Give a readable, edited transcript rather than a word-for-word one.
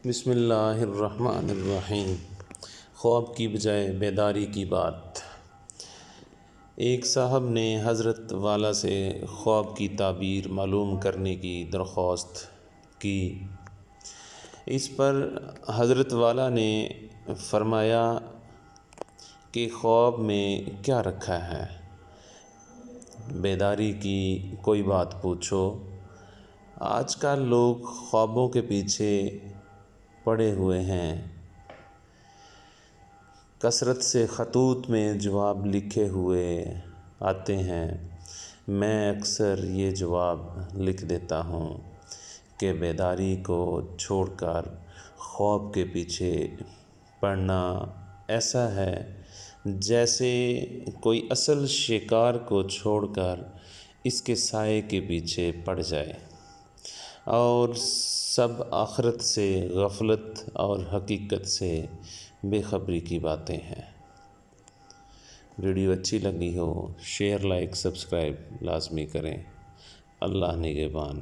بسم اللہ الرحمن الرحیم۔ خواب کی بجائے بیداری کی بات۔ ایک صاحب نے حضرت والا سے خواب کی تعبیر معلوم کرنے کی درخواست کی۔ اس پر حضرت والا نے فرمایا کہ خواب میں کیا رکھا ہے، بیداری کی کوئی بات پوچھو۔ آج کل لوگ خوابوں کے پیچھے پڑے ہوئے ہیں، کثرت سے خطوط میں جواب لکھے ہوئے آتے ہیں۔ میں اکثر یہ جواب لکھ دیتا ہوں کہ بیداری کو چھوڑ کر خواب کے پیچھے پڑنا ایسا ہے جیسے کوئی اصل شکار کو چھوڑ کر اس کے سائے کے پیچھے پڑ جائے، اور سب آخرت سے غفلت اور حقیقت سے بے خبری کی باتیں ہیں۔ ویڈیو اچھی لگی ہو شیئر، لائک، سبسکرائب لازمی کریں۔ اللہ نگہبان۔